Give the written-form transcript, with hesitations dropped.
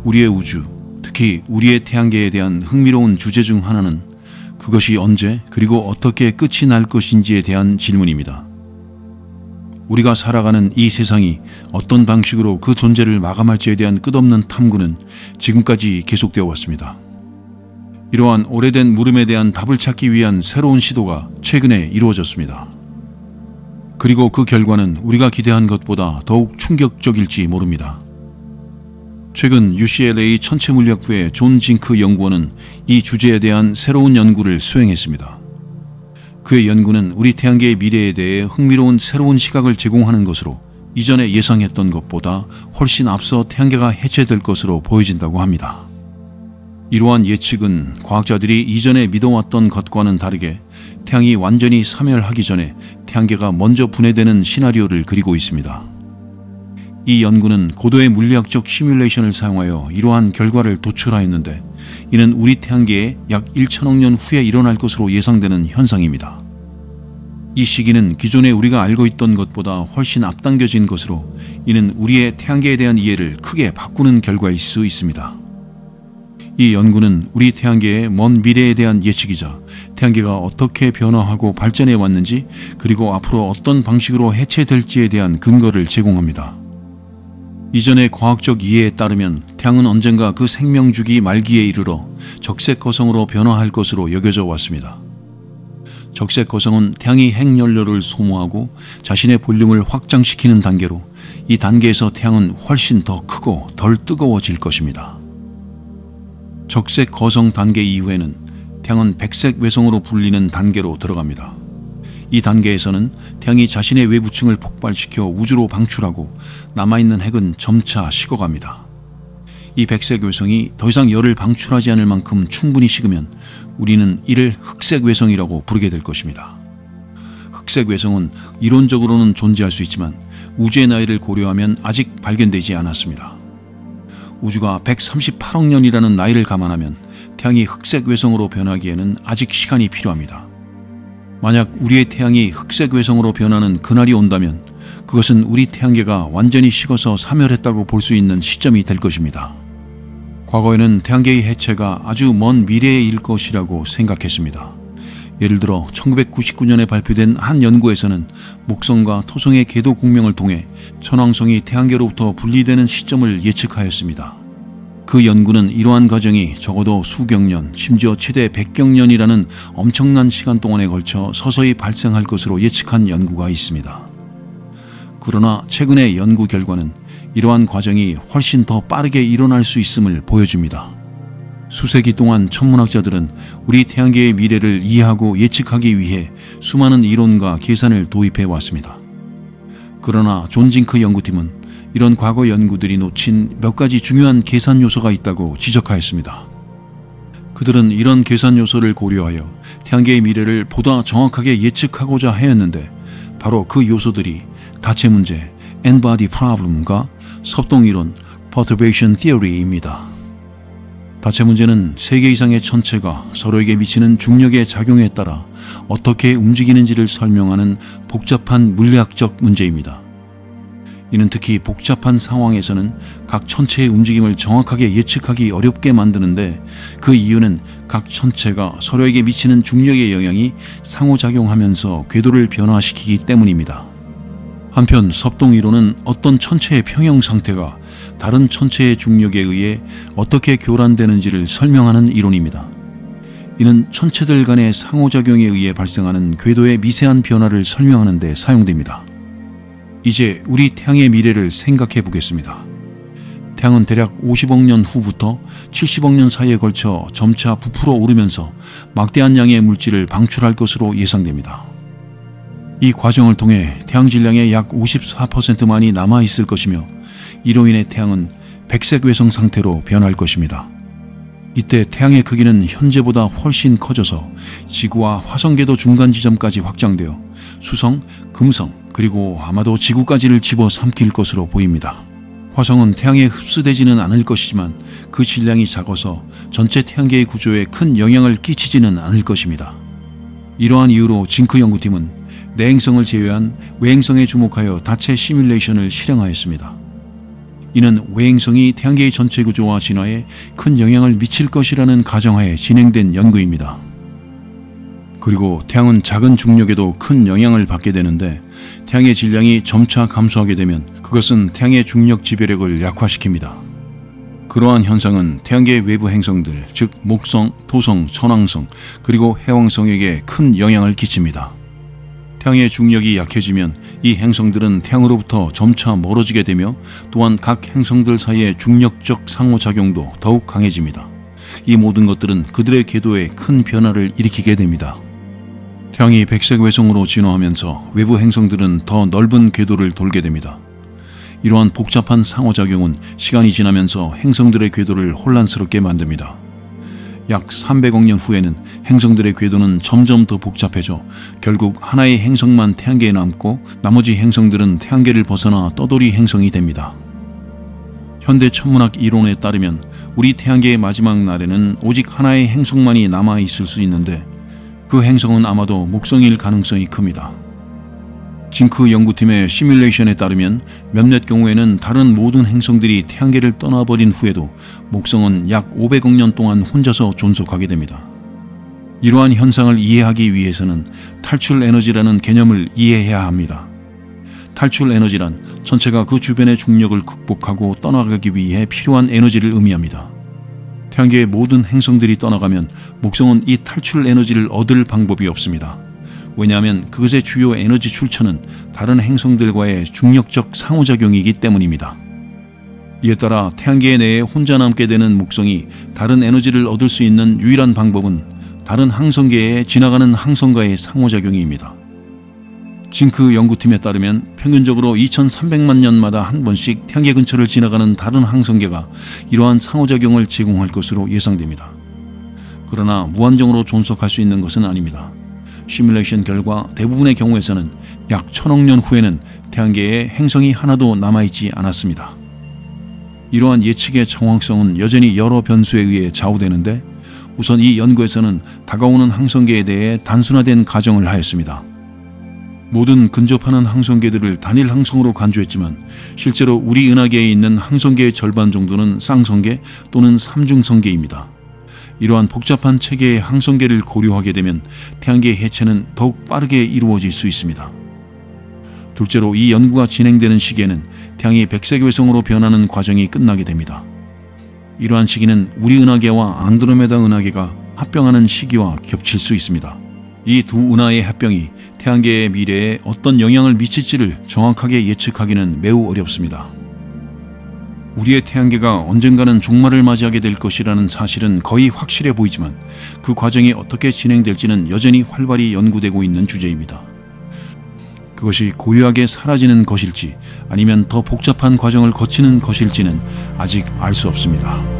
우리의 우주, 특히 우리의 태양계에 대한 흥미로운 주제 중 하나는 그것이 언제 그리고 어떻게 끝이 날 것인지에 대한 질문입니다. 우리가 살아가는 이 세상이 어떤 방식으로 그 존재를 마감할지에 대한 끝없는 탐구는 지금까지 계속되어 왔습니다. 이러한 오래된 물음에 대한 답을 찾기 위한 새로운 시도가 최근에 이루어졌습니다. 그리고 그 결과는 우리가 기대한 것보다 더욱 충격적일지 모릅니다. 최근 UCLA 천체물리학부의 존 징크 연구원은 이 주제에 대한 새로운 연구를 수행했습니다. 그의 연구는 우리 태양계의 미래에 대해 흥미로운 새로운 시각을 제공하는 것으로 이전에 예상했던 것보다 훨씬 앞서 태양계가 해체될 것으로 보여진다고 합니다. 이러한 예측은 과학자들이 이전에 믿어왔던 것과는 다르게 태양이 완전히 사멸하기 전에 태양계가 먼저 분해되는 시나리오를 그리고 있습니다. 이 연구는 고도의 물리학적 시뮬레이션을 사용하여 이러한 결과를 도출하였는데 이는 우리 태양계에 약 1천억 년 후에 일어날 것으로 예상되는 현상입니다. 이 시기는 기존에 우리가 알고 있던 것보다 훨씬 앞당겨진 것으로 이는 우리의 태양계에 대한 이해를 크게 바꾸는 결과일 수 있습니다. 이 연구는 우리 태양계의 먼 미래에 대한 예측이자 태양계가 어떻게 변화하고 발전해 왔는지 그리고 앞으로 어떤 방식으로 해체될지에 대한 근거를 제공합니다. 이전의 과학적 이해에 따르면 태양은 언젠가 그 생명주기 말기에 이르러 적색 거성으로 변화할 것으로 여겨져 왔습니다. 적색 거성은 태양이 핵연료를 소모하고 자신의 볼륨을 확장시키는 단계로 이 단계에서 태양은 훨씬 더 크고 덜 뜨거워질 것입니다. 적색 거성 단계 이후에는 태양은 백색 외성으로 불리는 단계로 들어갑니다. 이 단계에서는 태양이 자신의 외부층을 폭발시켜 우주로 방출하고 남아있는 핵은 점차 식어갑니다. 이 백색 외성이 더 이상 열을 방출하지 않을 만큼 충분히 식으면 우리는 이를 흑색 외성이라고 부르게 될 것입니다. 흑색 외성은 이론적으로는 존재할 수 있지만 우주의 나이를 고려하면 아직 발견되지 않았습니다. 우주가 138억 년이라는 나이를 감안하면 태양이 흑색 외성으로 변하기에는 아직 시간이 필요합니다. 만약 우리의 태양이 흑색 외성으로 변하는 그날이 온다면 그것은 우리 태양계가 완전히 식어서 사멸했다고 볼 수 있는 시점이 될 것입니다. 과거에는 태양계의 해체가 아주 먼 미래에 일 것이라고 생각했습니다. 예를 들어 1999년에 발표된 한 연구에서는 목성과 토성의 궤도 공명을 통해 천왕성이 태양계로부터 분리되는 시점을 예측하였습니다. 그 연구는 이러한 과정이 적어도 수백 년, 심지어 최대 100억 년이라는 엄청난 시간 동안에 걸쳐 서서히 발생할 것으로 예측한 연구가 있습니다. 그러나 최근의 연구 결과는 이러한 과정이 훨씬 더 빠르게 일어날 수 있음을 보여줍니다. 수세기 동안 천문학자들은 우리 태양계의 미래를 이해하고 예측하기 위해 수많은 이론과 계산을 도입해 왔습니다. 그러나 존 징크 연구팀은 이런 과거 연구들이 놓친 몇 가지 중요한 계산 요소가 있다고 지적하였습니다. 그들은 이런 계산 요소를 고려하여 태양계의 미래를 보다 정확하게 예측하고자 하였는데 바로 그 요소들이 다체 문제, N-body problem과 섭동이론, perturbation theory입니다. 다체 문제는 3개 이상의 천체가 서로에게 미치는 중력의 작용에 따라 어떻게 움직이는지를 설명하는 복잡한 물리학적 문제입니다. 이는 특히 복잡한 상황에서는 각 천체의 움직임을 정확하게 예측하기 어렵게 만드는데 그 이유는 각 천체가 서로에게 미치는 중력의 영향이 상호작용하면서 궤도를 변화시키기 때문입니다. 한편 섭동이론은 어떤 천체의 평형 상태가 다른 천체의 중력에 의해 어떻게 교란되는지를 설명하는 이론입니다. 이는 천체들 간의 상호작용에 의해 발생하는 궤도의 미세한 변화를 설명하는 데 사용됩니다. 이제 우리 태양의 미래를 생각해 보겠습니다. 태양은 대략 50억 년 후부터 70억 년 사이에 걸쳐 점차 부풀어 오르면서 막대한 양의 물질을 방출할 것으로 예상됩니다. 이 과정을 통해 태양 질량의 약 54%만이 남아있을 것이며 이로 인해 태양은 백색 외성 상태로 변할 것입니다. 이때 태양의 크기는 현재보다 훨씬 커져서 지구와 화성궤도 중간 지점까지 확장되어 수성, 금성, 그리고 아마도 지구까지를 집어삼킬 것으로 보입니다. 화성은 태양에 흡수되지는 않을 것이지만 그 질량이 작아서 전체 태양계의 구조에 큰 영향을 끼치지는 않을 것입니다. 이러한 이유로 징크 연구팀은 내행성을 제외한 외행성에 주목하여 다체 시뮬레이션을 실행하였습니다. 이는 외행성이 태양계의 전체 구조와 진화에 큰 영향을 미칠 것이라는 가정하에 진행된 연구입니다. 그리고 태양은 작은 중력에도 큰 영향을 받게 되는데 태양의 질량이 점차 감소하게 되면 그것은 태양의 중력 지배력을 약화시킵니다. 그러한 현상은 태양계의 외부 행성들, 즉 목성, 토성, 천왕성, 그리고 해왕성에게 큰 영향을 끼칩니다. 태양의 중력이 약해지면 이 행성들은 태양으로부터 점차 멀어지게 되며 또한 각 행성들 사이의 중력적 상호작용도 더욱 강해집니다. 이 모든 것들은 그들의 궤도에 큰 변화를 일으키게 됩니다. 태양이 백색 외성으로 진화하면서 외부 행성들은 더 넓은 궤도를 돌게 됩니다. 이러한 복잡한 상호작용은 시간이 지나면서 행성들의 궤도를 혼란스럽게 만듭니다. 약 300억 년 후에는 행성들의 궤도는 점점 더 복잡해져 결국 하나의 행성만 태양계에 남고 나머지 행성들은 태양계를 벗어나 떠돌이 행성이 됩니다. 현대 천문학 이론에 따르면 우리 태양계의 마지막 날에는 오직 하나의 행성만이 남아있을 수 있는데 그 행성은 아마도 목성일 가능성이 큽니다. 징크 연구팀의 시뮬레이션에 따르면 몇몇 경우에는 다른 모든 행성들이 태양계를 떠나버린 후에도 목성은 약 500억 년 동안 혼자서 존속하게 됩니다. 이러한 현상을 이해하기 위해서는 탈출 에너지라는 개념을 이해해야 합니다. 탈출 에너지란 전체가 그 주변의 중력을 극복하고 떠나가기 위해 필요한 에너지를 의미합니다. 태양계의 모든 행성들이 떠나가면 목성은 이 탈출 에너지를 얻을 방법이 없습니다. 왜냐하면 그것의 주요 에너지 출처는 다른 행성들과의 중력적 상호작용이기 때문입니다. 이에 따라 태양계 내에 혼자 남게 되는 목성이 다른 에너지를 얻을 수 있는 유일한 방법은 다른 항성계에 지나가는 항성과의 상호작용입니다. 징크 연구팀에 따르면 평균적으로 2300만 년마다 한 번씩 태양계 근처를 지나가는 다른 항성계가 이러한 상호작용을 제공할 것으로 예상됩니다. 그러나 무한정으로 존속할 수 있는 것은 아닙니다. 시뮬레이션 결과 대부분의 경우에서는 약 1000억 년 후에는 태양계에 행성이 하나도 남아있지 않았습니다. 이러한 예측의 정확성은 여전히 여러 변수에 의해 좌우되는데 우선 이 연구에서는 다가오는 항성계에 대해 단순화된 가정을 하였습니다. 모든 근접하는 항성계들을 단일 항성으로 간주했지만 실제로 우리 은하계에 있는 항성계의 절반 정도는 쌍성계 또는 삼중성계입니다. 이러한 복잡한 체계의 항성계를 고려하게 되면 태양계의 해체는 더욱 빠르게 이루어질 수 있습니다. 둘째로 이 연구가 진행되는 시기에는 태양이 백색 외성으로 변하는 과정이 끝나게 됩니다. 이러한 시기는 우리 은하계와 안드로메다 은하계가 합병하는 시기와 겹칠 수 있습니다. 이 두 은하의 합병이 태양계의 미래에 어떤 영향을 미칠지를 정확하게 예측하기는 매우 어렵습니다. 우리의 태양계가 언젠가는 종말을 맞이하게 될 것이라는 사실은 거의 확실해 보이지만 그 과정이 어떻게 진행될지는 여전히 활발히 연구되고 있는 주제입니다. 그것이 고요하게 사라지는 것일지 아니면 더 복잡한 과정을 거치는 것일지는 아직 알 수 없습니다.